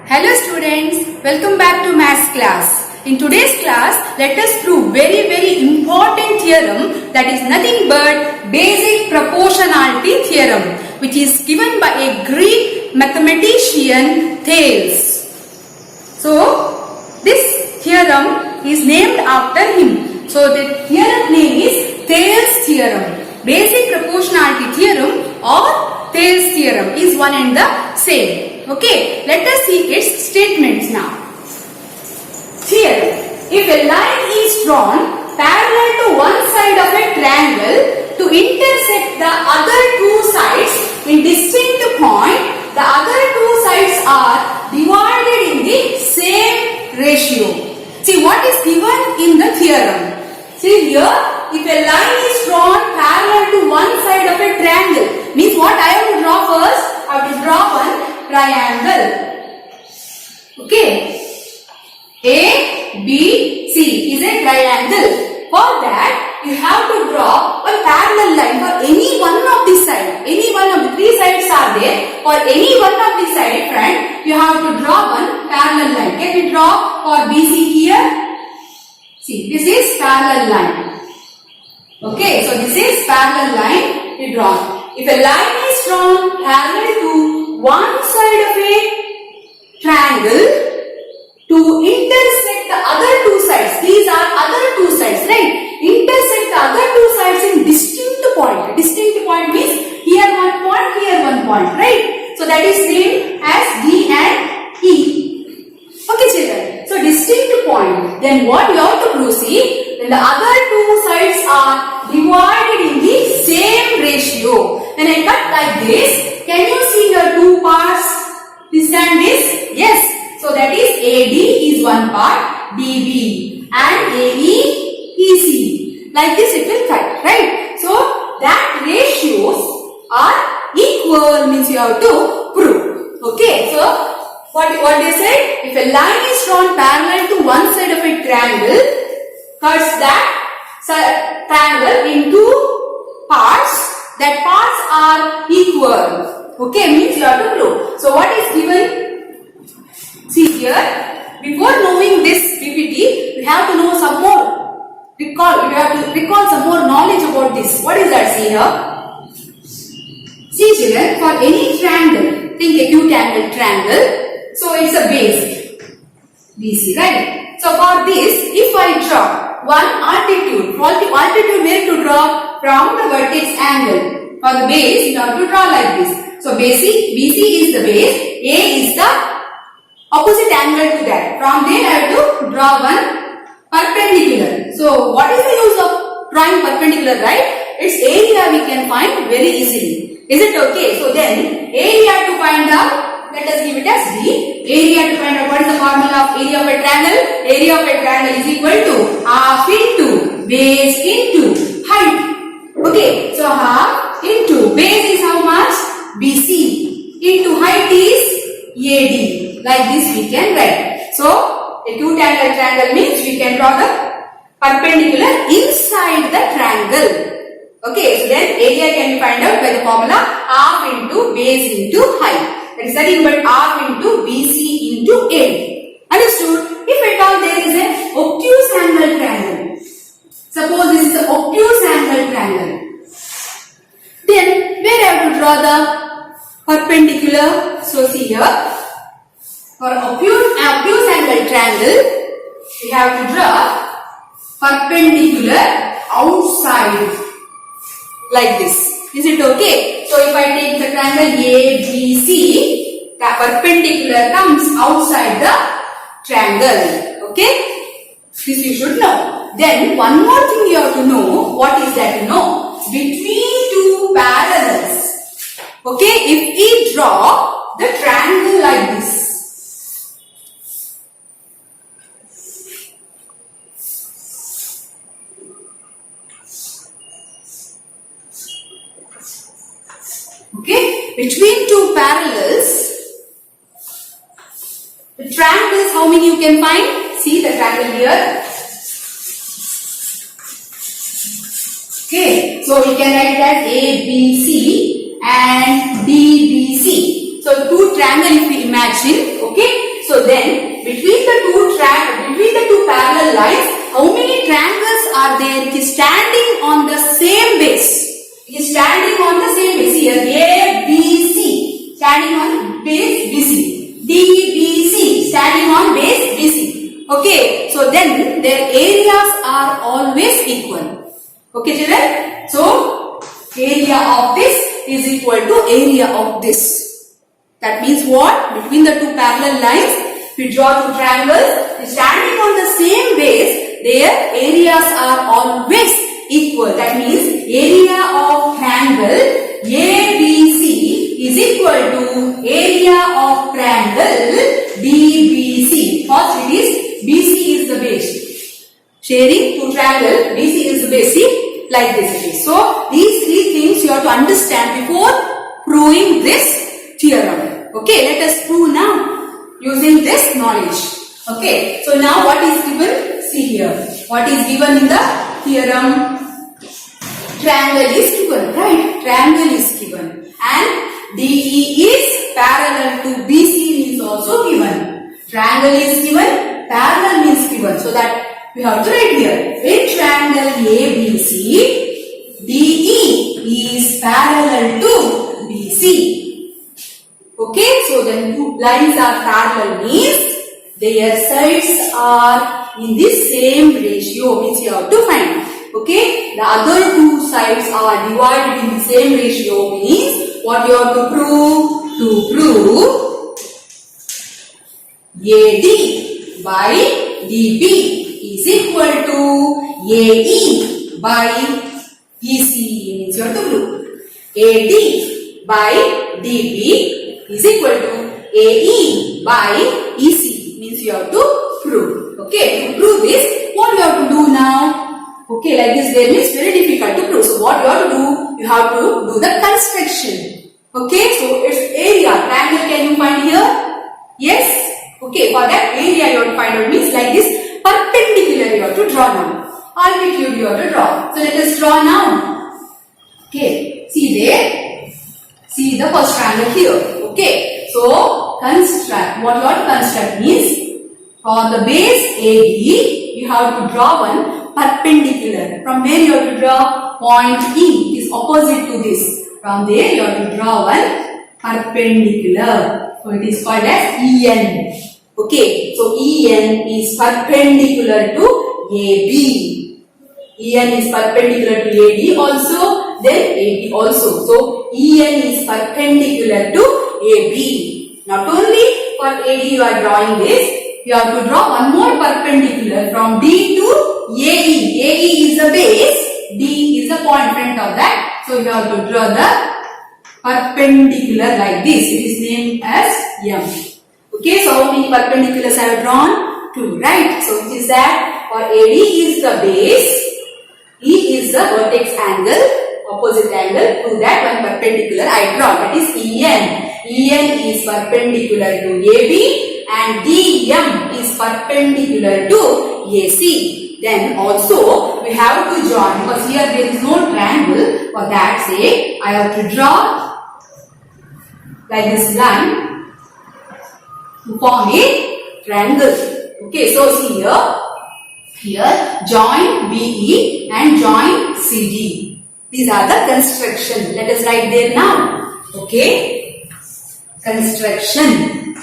Hello students, welcome back to maths class. In today's class, let us prove very important theorem, that is nothing but basic proportionality theorem, which is given by a Greek mathematician Thales. So this theorem is named after him. So the theorem name is Thales theorem. Basic proportionality theorem or Thales theorem is one and the same. Okay, let us see its statements now. Theorem: if a line is drawn parallel to one side of a triangle to intersect the other two sides in distinct point, the other two sides are divided in the same ratio. See what is given in the theorem. See here, if a line is drawn parallel to one side of a triangle, means what I have to draw first? I have to draw one triangle. Okay. A, B, C is a triangle. For that, you have to draw a parallel line for any one of the sides. Any one of the three sides are there. For any one of the side, friend, you have to draw one parallel line. Can we draw for BC here? See, this is parallel line. Okay, so this is parallel line we draw. If a line is drawn parallel to one side of a triangle to intersect the other two sides, these are other two sides, right? Intersect the other two sides in distinct point. Distinct point means here one point, right? So that is named as D and E. Okay children, so distinct point. Then what you have to proceed? Then the other two sides are divided in the same ratio. When I cut like this, can you see your two parts? This and this? Yes. So that is AD is one part, DB and AE, EC. Like this it will cut, right? So that ratios are equal means you have to prove. Okay, so what they said? If a line is drawn parallel to one side of a triangle, cuts that triangle into parts, that parts are equal. Okay, means you have to prove. So what is given? See here, before knowing this PPT, we have to know some more. We have to recall some more knowledge about this. What is that? See here. See children, for any triangle, think acute angle triangle. So it's a base, BC, right? So for this, if I draw one altitude where to draw? From the vertex angle. For the base, you have to draw like this. So BC is the base, A is the opposite angle to that. From there, I have to draw one perpendicular. So what is the use of drawing perpendicular, right? Its area we can find very easily. Is it okay? So then, area to find out, let us give it as D. Area to find out, what is the formula of area of a triangle? Area of a triangle is equal to half into base into height. Okay, so half into base is how much? BC into height is AD. Like this we can write. So acute angle triangle means we can draw the perpendicular inside the triangle. Okay, so then area can be found out by the formula half into base into height. That is nothing but half into BC into AD. Understood? If at all there is a obtuse angle triangle. Suppose this is an obtuse angle triangle. Then where I have to draw the perpendicular? So see here. For obtuse angle triangle, we have to draw perpendicular outside. Like this. Is it okay? So if I take the triangle ABC, the perpendicular comes outside the triangle. Okay? This you should know. Then one more thing you have to know. What is that? Between two parallels. Okay? If we draw the triangle like this. Okay, between two parallels, the triangles, how many you can find? See the triangle here. Okay, so we can write it as ABC and DBC. So two triangle if we imagine, okay. So then between the two parallel lines, how many triangles are there? It is standing on the same base. It is standing on the same base. Here A, B, C standing on base BC. D, B, C standing on base BC. Okay. So then their areas are always equal. Okay, children. So area of this is equal to area of this. That means what? Between the two parallel lines, we draw two triangles standing on the same base. Their areas are always equal. That means area of triangle ABC is equal to area of triangle DBC. First it is BC is the base. Sharing two triangle, BC is the base. Like this it is. So these three things you have to understand before proving this theorem. Okay, let us prove now using this knowledge. Okay, so now what is given? See here. What is given in the theorem? Triangle is given, right? Triangle is given. And DE is parallel to BC is also given. Triangle is given, parallel is given. So that we have to write here. In triangle ABC, DE is parallel to BC. Okay, so the two lines are parallel means their sides are in the same ratio, means you have to find. Okay, the other two sides are divided in the same ratio means what you have to prove? To prove AD by DB is equal to AE by EC, means you have to prove AD by DB is equal to AE by EC, means you have to prove. Okay, to prove this, what you have to do now? Okay, like this there means very difficult to prove. So what you have to do? You have to do the construction. Okay, so its area, triangle can you find here? Yes. Okay, for that area you have to find out means like this perpendicular you have to draw now. Altitude you have to draw. So let us draw now. Okay, see there. See the first triangle here. Okay, so construct. What you have to construct means for the base AD you have to draw one perpendicular. From where you have to draw? Point E is opposite to this. From there you have to draw one perpendicular. So it is called as EN. Okay, so EN is perpendicular to AB. EN is perpendicular to AD also, then AB also. So EN is perpendicular to AB. Not only for AD you are drawing this, you have to draw one more perpendicular from D to AE. AE is the base, D is the point front of that. So you have to draw the perpendicular like this. It is named as M. Okay, so how many perpendiculars I have drawn? 2, right? So which is that? For AD is the base, E is the vertex angle, opposite angle. To that one perpendicular I draw. That is EN. EN is perpendicular to AB and DM is perpendicular to AC. Then also we have to join, because here there is no triangle. For that sake I have to draw like this line to form a triangle. Okay, so see here join BE and join CD. These are the construction. Let us write there now. Okay, construction.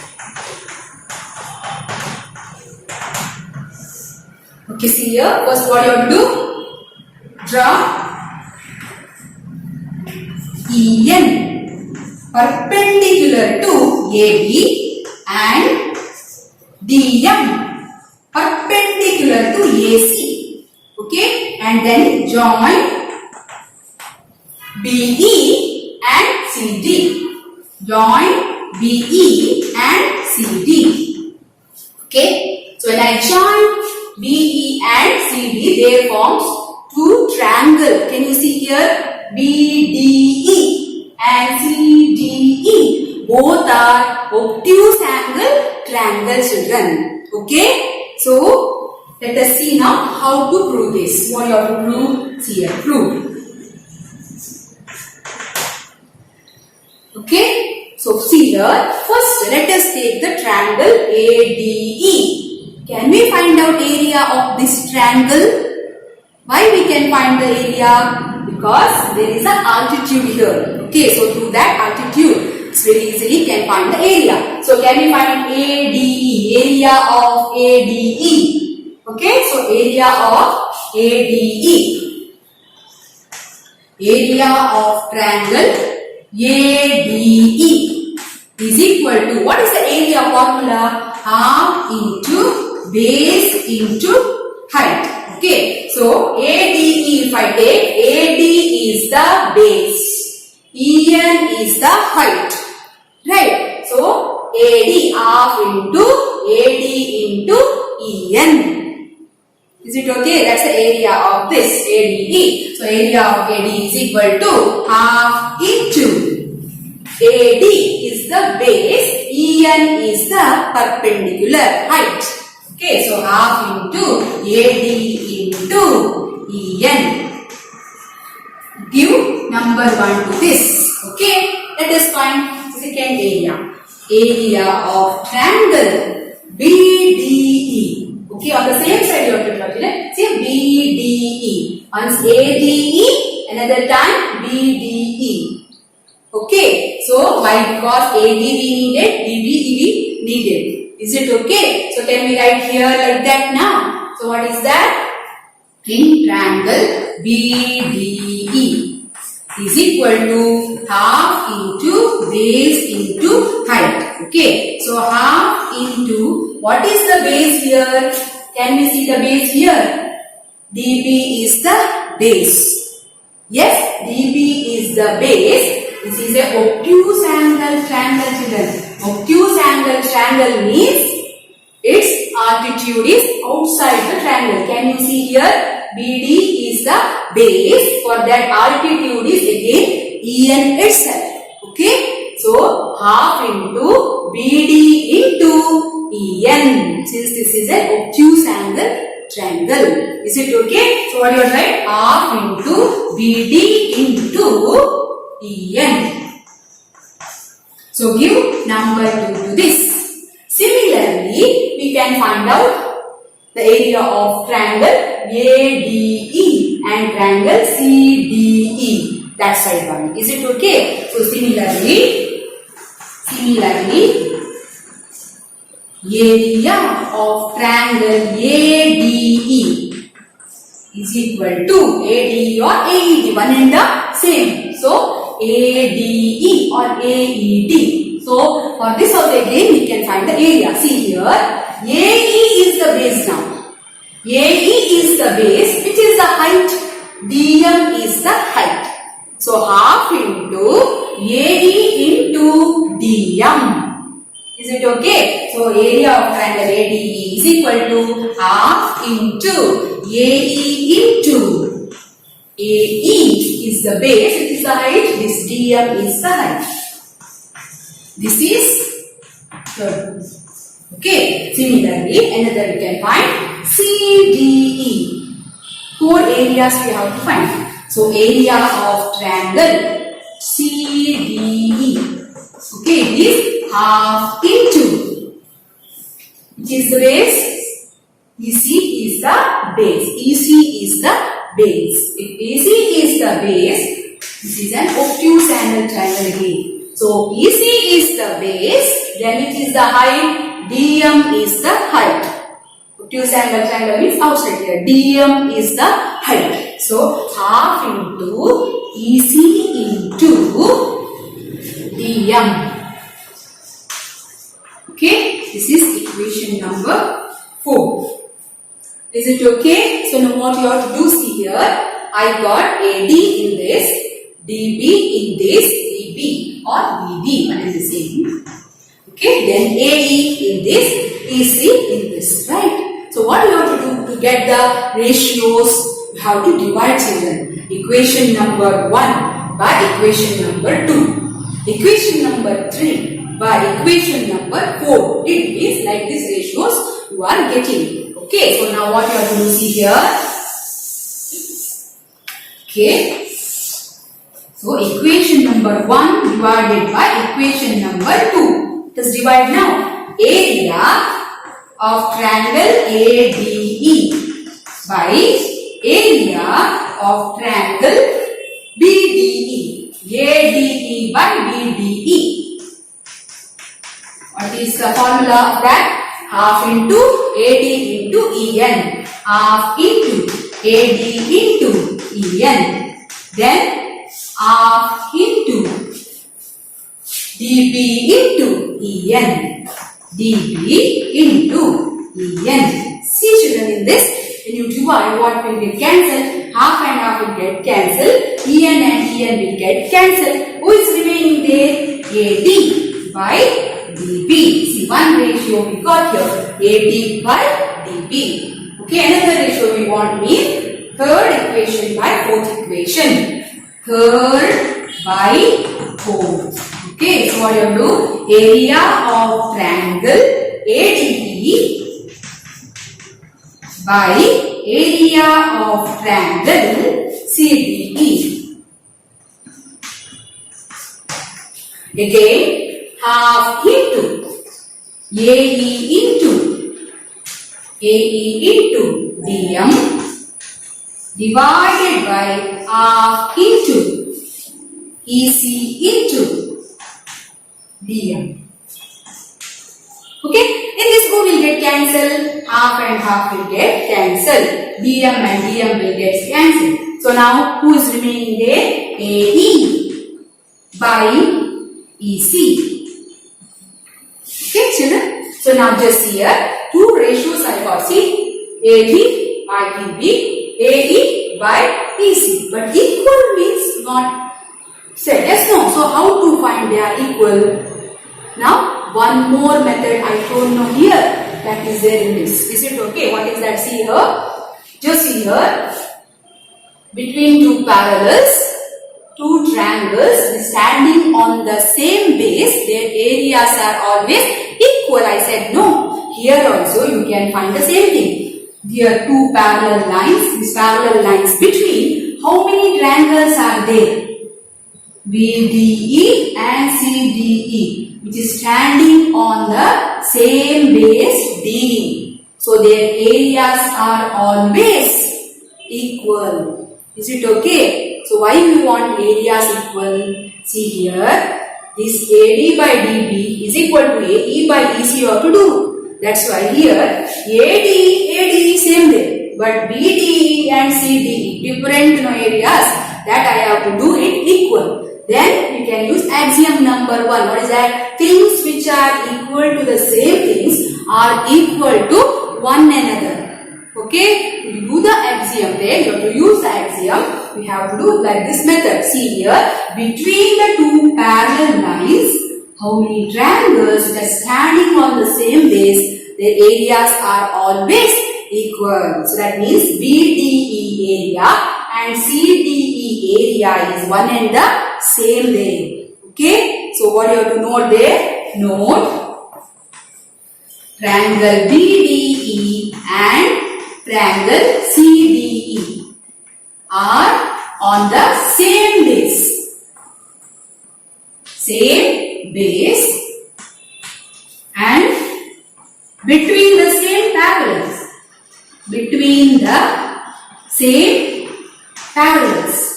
Okay, see here. First what you have to do? Draw EN perpendicular to AB and DM perpendicular to AC. Okay, and then join BE and CD. Join BE and CD. Okay, so when I join BE and CD, they forms two triangle. Can you see here? BDE and CDE. Both are obtuse angle triangle, children. Okay, so let us see now how to prove this. What you have to prove? See here, prove. Okay, So see here, first let us take the triangle ADE. Can we find out area of this triangle? Why we can find the area? Because there is an altitude here. Okay, so through that altitude, it's very easily can find the area. So can we find ADE? Area of ADE. Okay, so area of ADE. Area of triangle ADE is equal to, what is the area formula? Half into base into height. Okay, so ADE, if I take, AD is the base, EN is the height, right? So AD, half into AD into EN. Is it okay? That's the area of this ADE. So area of AD is equal to half into AD is the base, EN is the perpendicular height. Okay, so half into AD into EN. Give number 1 to this. Okay, let us find second area. Area of triangle BDE. Okay, on the same side you have to calculate. See BDE. Once ADE, another time BDE. Okay, so why? Because AD we needed, BDE we needed. Is it okay? So can we write here like that now? So what is that? In triangle BDE is equal to half into base into height. Okay, so half into, what is the base here? Can we see the base here? DB is the base. Yes, DB is the base. This is a obtuse angle triangle, children. Obtuse angle triangle means its altitude is outside the triangle. Can you see here? BD is the base. For that altitude is again EN itself. Okay. So half into BD into EN. Since this is an obtuse angle triangle. Is it okay? So what you are right? Half into BD into EN. So give number 2 to this. Similarly, we can find out the area of triangle ADE and triangle CDE. That side one. Is it okay? So similarly, area of triangle ADE is equal to ADE or AED, one and the same. So ADE or AED. So for this also again we can find the area. See here, AE is the base now. AE is the base, which is the height. DM is the height. So half into AE into DM. Is it okay? So area of triangle ADE is equal to half into AE into AE is the base, it is the height, this DM is the height. This is third. Okay, similarly, another we can find CDE. 4 areas we have to find. So area of triangle CDE. Okay, it is half into, which is the base? EC is the base. EC is the base. If AC is the base, this is an obtuse angle triangle again. So EC is the base, then it is the height, DM is the height. Obtuse angle triangle means outside here. DM is the height. So half into EC into DM. Okay, this is equation number 4. Is it okay? So now what you have to do, see here, I got AD in this, DB in this, DB or BD, one is the same. Okay, then AE in this, EC in this, right? So what you have to do to get the ratios? You have to divide, children. Equation number 1 by equation number 2. Equation number 3 by equation number 4. It means like these ratios you are getting. Okay, so now what you have to do, see here. Okay, So equation number 1 divided by equation number 2. Let us divide now. Area of triangle ADE by area of triangle BDE. ADE by BDE. What is the formula of that? Half into AD into EN. Half into AD into EN. Then half into dB into EN. dB into EN. See children, in this, when you divide, what will get cancelled? Half and half will get cancelled. EN and EN will get cancelled. Who is remaining there? AD by dB. See, one ratio we got here. AD by dB. Okay, another ratio we want means third equation by fourth equation. Third by fourth. Okay, so what you have to do? Area of triangle ADE by area of triangle CDE. Again, half into AE into DM divided by half into EC into DM. Okay, in this go will get cancelled, half and half will get cancelled, DM and DM will get cancelled. So now who is remaining there? AE by EC. Okay children, so now just here two ratios I got. See, AD by DB, AE by EC, but equal means not said. Yes, no. So how to find they are equal? Now one more method I don't know here, that is there in this. Is it okay? What is that? See here, just see here, between two parallels, two triangles standing on the same base, their areas are always equal. I said no. Here also you can find the same thing. There are two parallel lines. These parallel lines between, how many triangles are there? BDE and CDE, which is standing on the same base D. So their areas are always equal. Is it okay? So why we want areas equal? See here, this AD by DB is equal to AE by EC you have to do. That's why here AD same there, but BDE and CDE different areas, that I have to do it equal. Then you can use axiom number 1. What is that? Things which are equal to the same things are equal to one another. Okay? You do the axiom there. You have to use the axiom. We have to do like this method. See here, between the two parallel lines, how many triangles that are standing on the same base, their areas are always equal. So that means BDE area and CDE area is one and the same there. Okay? So what you have to note there? Note triangle BDE and triangle CDE are on the same base. Same base and between the same parallels. Between the same parallels.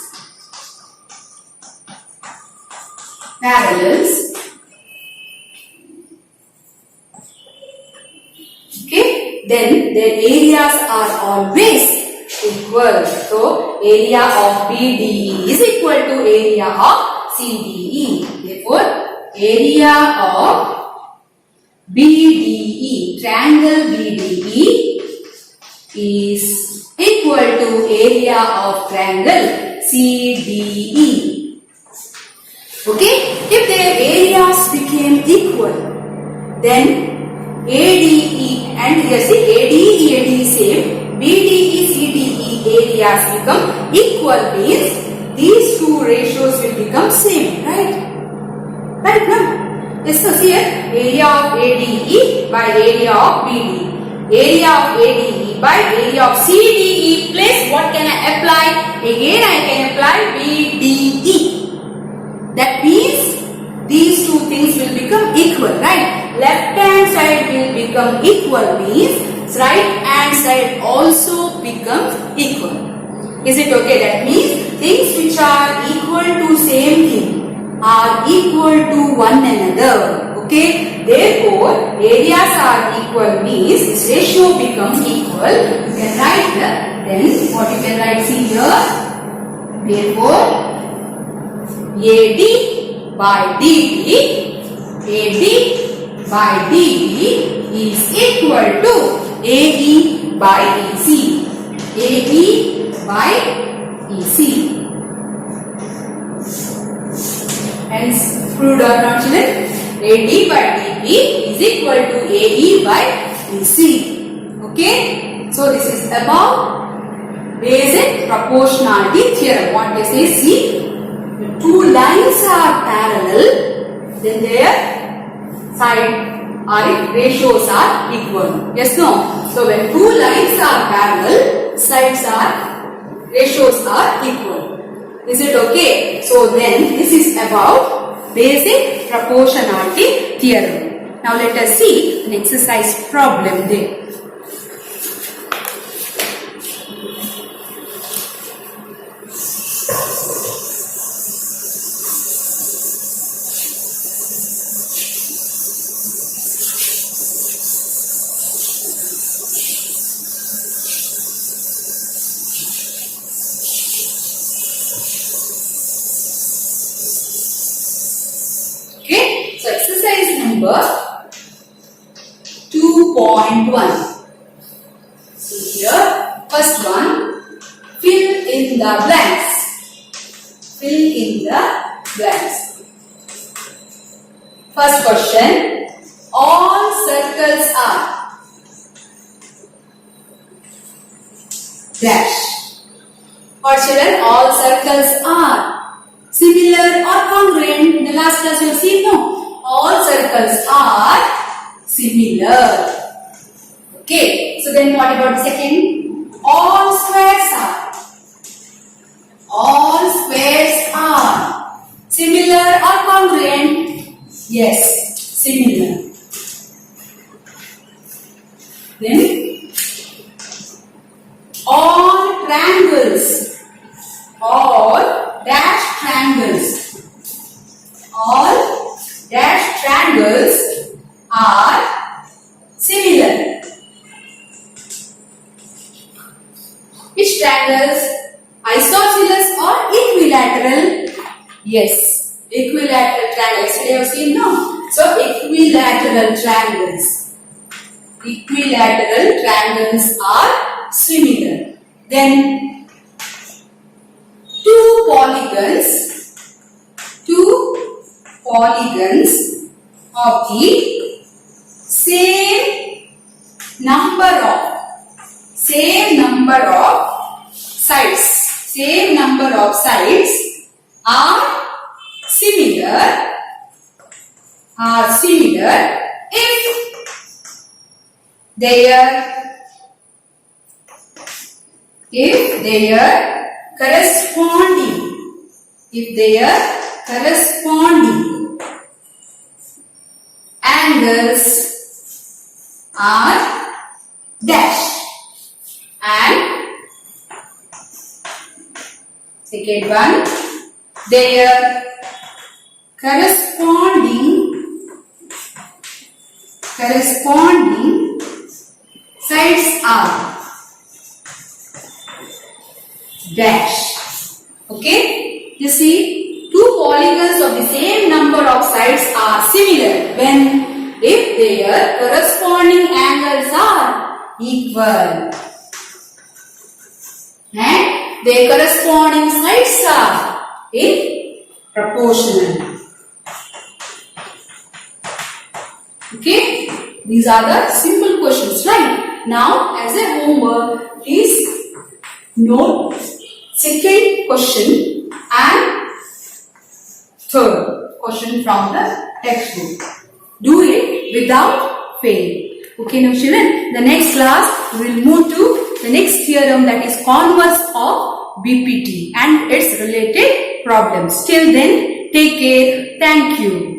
Okay, then their areas are always equal. So area of BDE is equal to area of CDE. Therefore, area of BDE, triangle BDE, is equal to area of triangle CDE. Okay, if their areas became equal, then ADE and here see ADE same, BDE CDE areas become equal, means these two ratios will become same, right? Right now, yes, so here area of ADE by area of BDE. Area of ADE by area of CDE plus what can I apply? Again I can apply BDE. That means these two things will become equal, right? Left hand side will become equal means right hand side also becomes equal. Is it okay? That means things which are equal to same thing are equal to one another. Okay? Therefore, areas are equal means this ratio becomes equal. You can write then what you can write, see here. Therefore, AD by DB, AD by DB is equal to AE by EC. AE by EC. Hence, proved or not, children? AD by DB is equal to AE by EC. Okay? So, this is about basic proportionality theorem. What they say, see, the two lines are parallel, then their side or ratios are equal. Yes, no? So, when two lines are parallel, sides are, ratios are equal. Is it okay? So, then this is about basic proportionality theorem. Now, let us see an exercise problem there. Okay, so exercise number 2.1. See here, first one, fill in the blanks. Fill in the blanks. First question, all circles are dash. Or children, all circles are similar or congruent. In the last class you have seen, no? All circles are similar. Okay. So then what about the second? All squares are. All squares are similar or congruent? Yes, similar. Then all triangles. All dash triangles. All dash triangles are similar. Which triangles? Isosceles or equilateral? Yes, equilateral triangles. Yesterday you have seen, no? So, equilateral triangles. Equilateral triangles are similar. Then, two polygons of the same number of sides are similar if their corresponding angles are dash. And second one, their corresponding sides are dash. Okay, you see, two polygons of the same number of sides are similar when if their corresponding angles are equal and their corresponding sides are in proportional. Okay, these are the simple questions, right? Now, as a homework, please note second question and third question from the textbook. Do it without fail. Okay, now children, the next class we will move to the next theorem, that is converse of BPT and its related problems. Till then, Take care. Thank you.